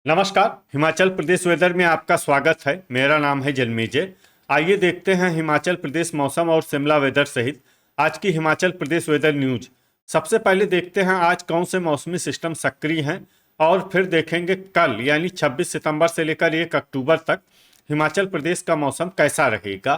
नमस्कार। हिमाचल प्रदेश वेदर में आपका स्वागत है। मेरा नाम है जन्मेजय। आइए देखते हैं हिमाचल प्रदेश मौसम और शिमला वेदर सहित आज की हिमाचल प्रदेश वेदर न्यूज। सबसे पहले देखते हैं आज कौन से मौसमी सिस्टम सक्रिय हैं और फिर देखेंगे कल यानी 26 सितंबर से लेकर 1 अक्टूबर तक हिमाचल प्रदेश का मौसम कैसा रहेगा।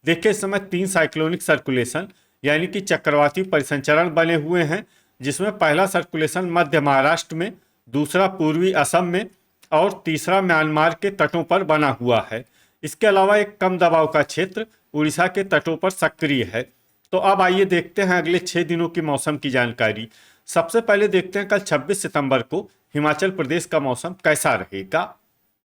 देखिए, इस समय 3 साइक्लोनिक सर्कुलेशन यानी कि चक्रवाती परिसंचरण बने हुए हैं, जिसमें पहला सर्कुलेशन मध्य महाराष्ट्र में, दूसरा पूर्वी असम में और तीसरा म्यांमार के तटों पर बना हुआ है। इसके अलावा एक कम दबाव का क्षेत्र उड़ीसा के तटों पर सक्रिय है। तो अब आइए देखते हैं अगले 6 दिनों की मौसम की जानकारी। सबसे पहले देखते हैं कल 26 सितंबर को हिमाचल प्रदेश का मौसम कैसा रहेगा।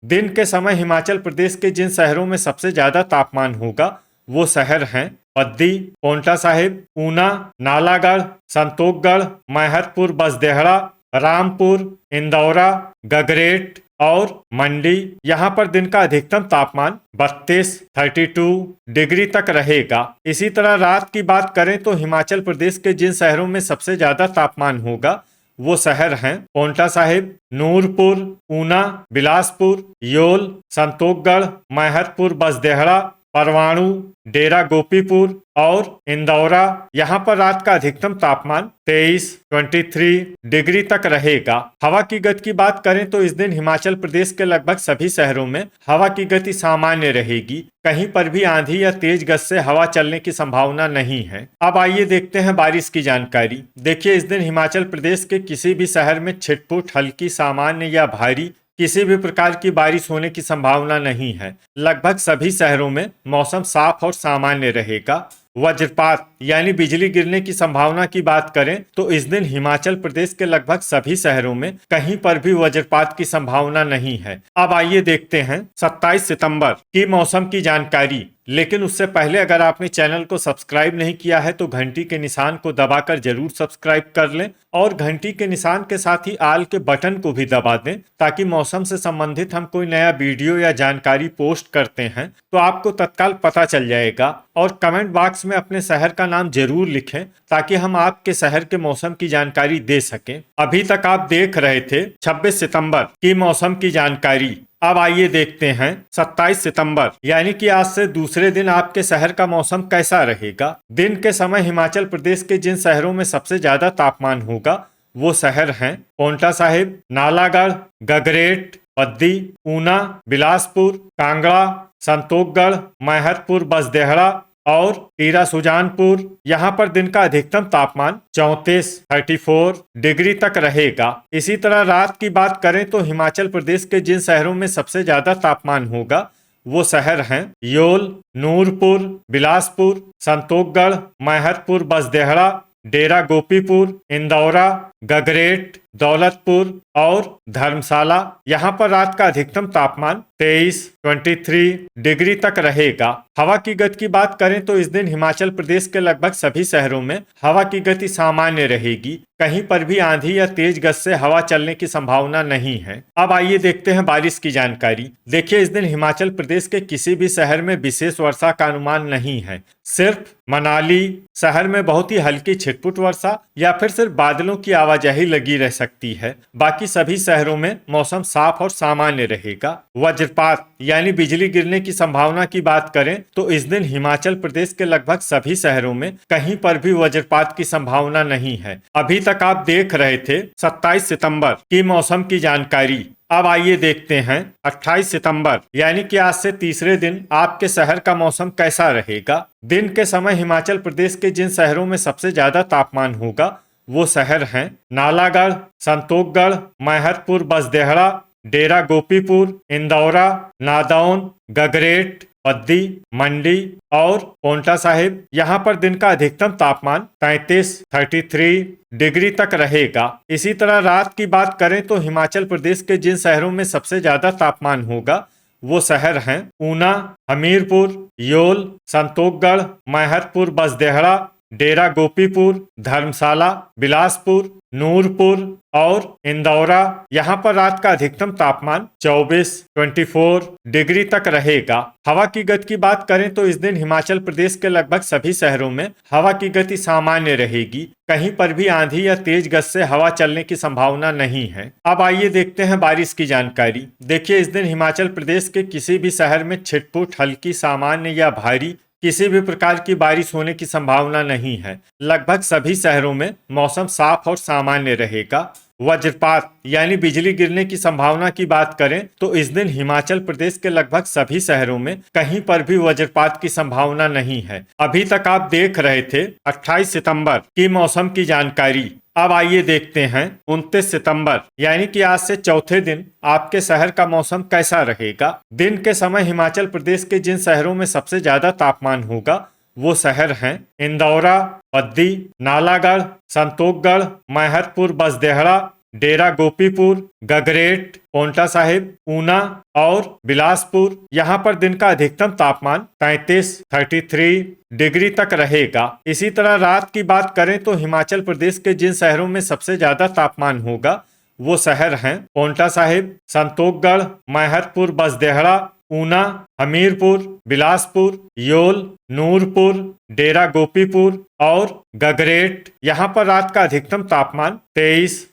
दिन के समय हिमाचल प्रदेश के जिन शहरों में सबसे ज्यादा तापमान होगा वो शहर हैं बद्दी, पोंटा साहिब, ऊना, नालागढ़, संतोखगढ़, मैहतपुर, बसदेहड़ा, रामपुर, इंदौरा, गगरेट और मंडी। यहाँ पर दिन का अधिकतम तापमान 32 डिग्री तक रहेगा। इसी तरह रात की बात करें तो हिमाचल प्रदेश के जिन शहरों में सबसे ज्यादा तापमान होगा वो शहर हैं पोंटा साहिब, नूरपुर, ऊना, बिलासपुर, योल, संतोखगढ़, मैहतपुर, बसदेहड़ा, परवाणु, डेरा गोपीपुर और इंदौरा। यहाँ पर रात का अधिकतम तापमान 23 डिग्री तक रहेगा। हवा की गति की बात करें तो इस दिन हिमाचल प्रदेश के लगभग सभी शहरों में हवा की गति सामान्य रहेगी। कहीं पर भी आंधी या तेज गति से हवा चलने की संभावना नहीं है। अब आइए देखते हैं बारिश की जानकारी। देखिए, इस दिन हिमाचल प्रदेश के किसी भी शहर में छिटपुट, हल्की, सामान्य या भारी किसी भी प्रकार की बारिश होने की संभावना नहीं है। लगभग सभी शहरों में मौसम साफ और सामान्य रहेगा। वज्रपात यानी बिजली गिरने की संभावना की बात करें तो इस दिन हिमाचल प्रदेश के लगभग सभी शहरों में कहीं पर भी वज्रपात की संभावना नहीं है। अब आइए देखते हैं 27 सितंबर की मौसम की जानकारी। लेकिन उससे पहले अगर आपने चैनल को सब्सक्राइब नहीं किया है तो घंटी के निशान को दबाकर जरूर सब्सक्राइब कर लें और घंटी के निशान के साथ ही आल के बटन को भी दबा दें, ताकि मौसम से संबंधित हम कोई नया वीडियो या जानकारी पोस्ट करते हैं तो आपको तत्काल पता चल जाएगा। और कमेंट बॉक्स में अपने शहर का नाम जरूर लिखें ताकि हम आपके शहर के मौसम की जानकारी दे सकें। अभी तक आप देख रहे थे 26 सितंबर की मौसम की जानकारी। अब आइए देखते हैं 27 सितंबर यानी कि आज से दूसरे दिन आपके शहर का मौसम कैसा रहेगा। दिन के समय हिमाचल प्रदेश के जिन शहरों में सबसे ज्यादा तापमान होगा वो शहर हैं पोंटा साहिब, नालागढ़, गगरेट, बद्दी, ऊना, बिलासपुर, कांगड़ा, संतोखगढ़, मैहतपुर, बसदेहड़ा और टीरा सुजानपुर। यहाँ पर दिन का अधिकतम तापमान 34 डिग्री तक रहेगा। इसी तरह रात की बात करें तो हिमाचल प्रदेश के जिन शहरों में सबसे ज्यादा तापमान होगा वो शहर हैं योल, नूरपुर, बिलासपुर, संतोखगढ़, मैहतपुर, बसदेहड़ा, डेरा गोपीपुर, इंदौरा, गगरेट, दौलतपुर और धर्मशाला। यहाँ पर रात का अधिकतम तापमान 23 डिग्री तक रहेगा। हवा की गति की बात करें तो इस दिन हिमाचल प्रदेश के लगभग सभी शहरों में हवा की गति सामान्य रहेगी। कहीं पर भी आंधी या तेज गति से हवा चलने की संभावना नहीं है। अब आइए देखते हैं बारिश की जानकारी। देखिए, इस दिन हिमाचल प्रदेश के किसी भी शहर में विशेष वर्षा का अनुमान नहीं है। सिर्फ मनाली शहर में बहुत ही हल्की छिटपुट वर्षा या फिर सिर्फ बादलों की आवाजाही लगी रह सकती है। बाकी सभी शहरों में मौसम साफ और सामान्य रहेगा। वज्रपात यानी बिजली गिरने की संभावना की बात करें तो इस दिन हिमाचल प्रदेश के लगभग सभी शहरों में कहीं पर भी वज्रपात की संभावना नहीं है। अभी तक आप देख रहे थे 27 सितंबर की मौसम की जानकारी। अब आइए देखते हैं 28 सितंबर यानी कि आज से तीसरे दिन आपके शहर का मौसम कैसा रहेगा। दिन के समय हिमाचल प्रदेश के जिन शहरों में सबसे ज्यादा तापमान होगा वो शहर हैं नालागढ़, संतोखगढ़, मैहतपुर, बसदेहड़ा, डेरा गोपीपुर, इंदौरा, नादौन, गगरेट, बद्दी, मंडी और पोंटा साहिब। यहाँ पर दिन का अधिकतम तापमान 33 डिग्री तक रहेगा। इसी तरह रात की बात करें तो हिमाचल प्रदेश के जिन शहरों में सबसे ज्यादा तापमान होगा वो शहर हैं ऊना, हमीरपुर, योल, संतोखगढ़, मैहतपुर, बसदेहड़ा, डेरा गोपीपुर, धर्मशाला, बिलासपुर, नूरपुर और इंदौरा। यहाँ पर रात का अधिकतम तापमान 24 डिग्री तक रहेगा। हवा की गति की बात करें तो इस दिन हिमाचल प्रदेश के लगभग सभी शहरों में हवा की गति सामान्य रहेगी। कहीं पर भी आंधी या तेज गति से हवा चलने की संभावना नहीं है। अब आइए देखते हैं बारिश की जानकारी। देखिए, इस दिन हिमाचल प्रदेश के किसी भी शहर में छिटपुट, हल्की, सामान्य या भारी किसी भी प्रकार की बारिश होने की संभावना नहीं है। लगभग सभी शहरों में मौसम साफ और सामान्य रहेगा। वज्रपात यानी बिजली गिरने की संभावना की बात करें तो इस दिन हिमाचल प्रदेश के लगभग सभी शहरों में कहीं पर भी वज्रपात की संभावना नहीं है। अभी तक आप देख रहे थे 28 सितंबर की मौसम की जानकारी। अब आइए देखते हैं 29 सितंबर यानी कि आज से चौथे दिन आपके शहर का मौसम कैसा रहेगा। दिन के समय हिमाचल प्रदेश के जिन शहरों में सबसे ज्यादा तापमान होगा वो शहर हैं इंदौरा, बद्दी, नालागढ़, संतोखगढ़, मैहतपुर, बसदेहड़ा, डेरा गोपीपुर, गगरेट, पोंटा साहिब, ऊना और बिलासपुर। यहाँ पर दिन का अधिकतम तापमान 33 डिग्री तक रहेगा। इसी तरह रात की बात करें तो हिमाचल प्रदेश के जिन शहरों में सबसे ज्यादा तापमान होगा वो शहर हैं पोंटा साहिब, संतोखगढ़, मैहतपुर, बसदेहड़ा, ऊना, हमीरपुर, बिलासपुर, योल, नूरपुर, डेरा गोपीपुर और गगरेट। यहाँ पर रात का अधिकतम तापमान 23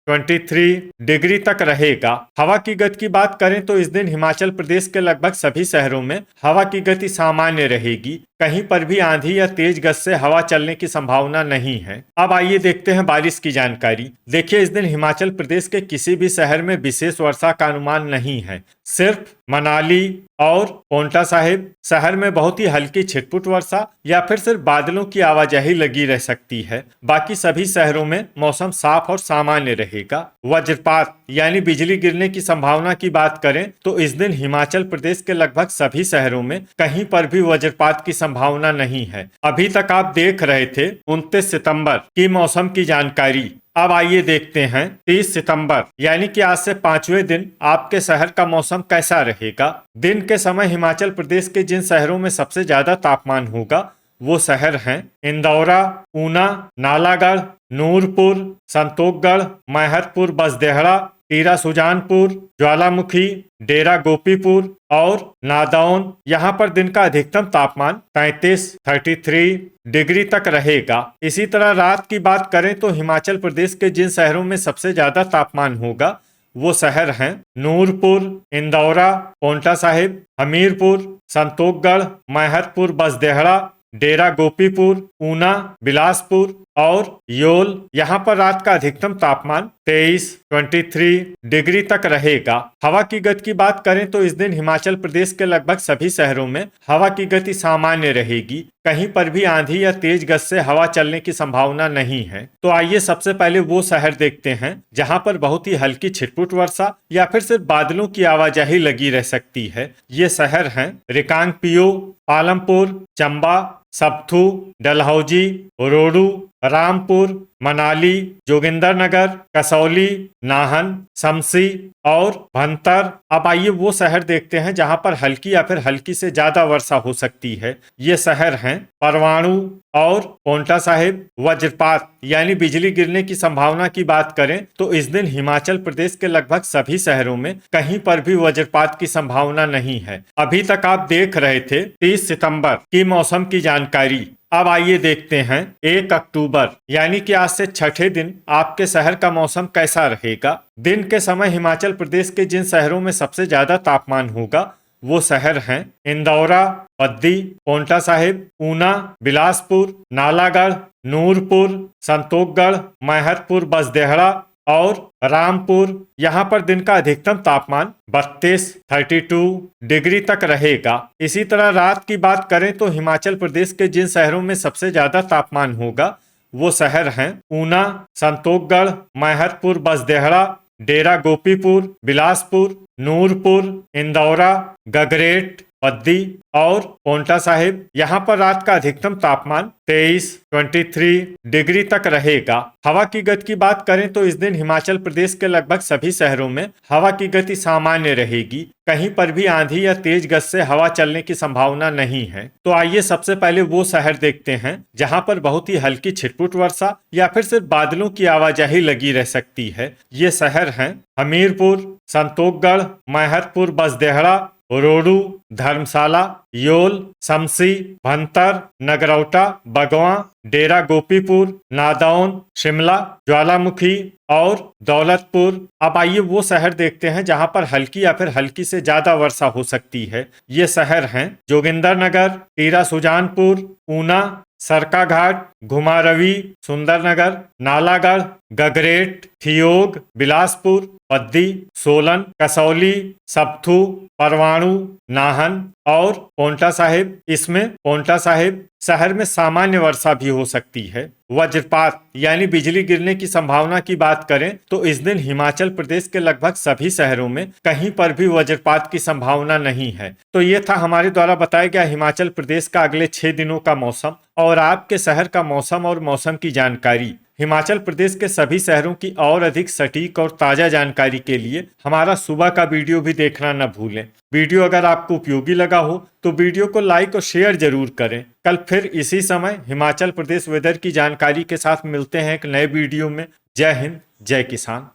डिग्री तक रहेगा। हवा की गति की बात करें तो इस दिन हिमाचल प्रदेश के लगभग सभी शहरों में हवा की गति सामान्य रहेगी। कहीं पर भी आंधी या तेज गति से हवा चलने की संभावना नहीं है। अब आइए देखते हैं बारिश की जानकारी। देखिए, इस दिन हिमाचल प्रदेश के किसी भी शहर में विशेष वर्षा का अनुमान नहीं है। सिर्फ मनाली और पोंटा साहिब शहर में बहुत ही हल्की छिटपुट वर्षा या फिर सिर्फ बादलों की आवाजाही लगी रह सकती है। बाकी सभी शहरों में मौसम साफ और सामान्य रहेगा। वज्रपात यानी बिजली गिरने की संभावना की बात करें तो इस दिन हिमाचल प्रदेश के लगभग सभी शहरों में कहीं पर भी वज्रपात की संभावना नहीं है। अभी तक आप देख रहे थे 29 सितंबर की मौसम की जानकारी। अब आइए देखते हैं 30 सितंबर यानी कि आज से 5वें दिन आपके शहर का मौसम कैसा रहेगा। दिन के समय हिमाचल प्रदेश के जिन शहरों में सबसे ज्यादा तापमान होगा वो शहर हैं इंदौरा, ऊना, नालागढ़, नूरपुर, संतोखगढ़, मैहतपुर, बसदेहड़ा, टीरा सुजानपुर, ज्वालामुखी, डेरा गोपीपुर और नादौन। यहाँ पर दिन का अधिकतम तापमान 33 डिग्री तक रहेगा। इसी तरह रात की बात करें तो हिमाचल प्रदेश के जिन शहरों में सबसे ज्यादा तापमान होगा वो शहर हैं नूरपुर, इंदौरा, पोंटा साहिब, हमीरपुर, संतोखगढ़, मैहतपुर, बसदेहड़ा, डेरा गोपीपुर, ऊना, बिलासपुर और योल। यहाँ पर रात का अधिकतम तापमान 23 डिग्री तक रहेगा। हवा की गति की बात करें तो इस दिन हिमाचल प्रदेश के लगभग सभी शहरों में हवा की गति सामान्य रहेगी। कहीं पर भी आंधी या तेज गति से हवा चलने की संभावना नहीं है। तो आइए सबसे पहले वो शहर देखते हैं जहां पर बहुत ही हल्की छिटपुट वर्षा या फिर सिर्फ बादलों की आवाजाही लगी रह सकती है। ये शहर हैं रिकांगपिओ, पालमपुर, चंबा, सब्थू, डलहौजी, रोडू, रामपुर, मनाली, जोगिंदरनगर, कसौली, नाहन, शमसी और भंतर। अब आइए वो शहर देखते हैं जहां पर हल्की या फिर हल्की से ज्यादा वर्षा हो सकती है। ये शहर हैं परवाणु और पोंटा साहिब। वज्रपात यानी बिजली गिरने की संभावना की बात करें तो इस दिन हिमाचल प्रदेश के लगभग सभी शहरों में कहीं पर भी वज्रपात की संभावना नहीं है। अभी तक आप देख रहे थे 30 सितंबर की मौसम की जानकारी। अब आइए देखते हैं 1 अक्टूबर यानी कि आज से छठे दिन आपके शहर का मौसम कैसा रहेगा। दिन के समय हिमाचल प्रदेश के जिन शहरों में सबसे ज्यादा तापमान होगा वो शहर हैं इंदौरा, बद्दी, पोंटा साहिब, ऊना, बिलासपुर, नालागढ़, नूरपुर, संतोखगढ़, मैहतपुर, बसदेहड़ा और रामपुर। यहाँ पर दिन का अधिकतम तापमान 32 डिग्री तक रहेगा। इसी तरह रात की बात करें तो हिमाचल प्रदेश के जिन शहरों में सबसे ज्यादा तापमान होगा वो शहर हैं ऊना, संतोखगढ़, मैहतपुर, बसदेहड़ा, डेरा गोपीपुर, बिलासपुर, नूरपुर, इंदौरा, गगरेट बद्दी और पोंटा साहिब। यहाँ पर रात का अधिकतम तापमान 23 डिग्री तक रहेगा। हवा की गति की बात करें तो इस दिन हिमाचल प्रदेश के लगभग सभी शहरों में हवा की गति सामान्य रहेगी। कहीं पर भी आंधी या तेज गति से हवा चलने की संभावना नहीं है। तो आइए सबसे पहले वो शहर देखते हैं जहां पर बहुत ही हल्की छिटपुट वर्षा या फिर सिर्फ बादलों की आवाजाही लगी रह सकती है। ये शहर हैं हमीरपुर, संतोखगढ़, मैहतपुर, बसदेहड़ा, रोडू, धर्मशाला, योल, शमसी, भंतर, नगरौटा, बगवां, डेरा गोपीपुर, नादौन, शिमला, ज्वालामुखी और दौलतपुर। अब आइए वो शहर देखते हैं जहां पर हल्की या फिर हल्की से ज्यादा वर्षा हो सकती है। ये शहर हैं जोगिंदरनगर, टीरा सुजानपुर, ऊना, सरकाघाट, घुमारवी, सुंदरनगर, नालागढ़, गगरेट, ठियोग, बिलासपुर, बद्दी, सोलन, कसौली, सप्थू, परवाणु, नाहन और पोंटा साहिब। इसमें पोंटा साहिब शहर में सामान्य वर्षा भी हो सकती है। वज्रपात यानी बिजली गिरने की संभावना की बात करें तो इस दिन हिमाचल प्रदेश के लगभग सभी शहरों में कहीं पर भी वज्रपात की संभावना नहीं है। तो ये था हमारे द्वारा बताया गया हिमाचल प्रदेश का अगले 6 दिनों का मौसम और आपके शहर का मौसम और मौसम की जानकारी। हिमाचल प्रदेश के सभी शहरों की और अधिक सटीक और ताजा जानकारी के लिए हमारा सुबह का वीडियो भी देखना न भूलें। वीडियो अगर आपको उपयोगी लगा हो तो वीडियो को लाइक और शेयर जरूर करें। कल फिर इसी समय हिमाचल प्रदेश वेदर की जानकारी के साथ मिलते हैं एक नए वीडियो में। जय हिंद, जय किसान।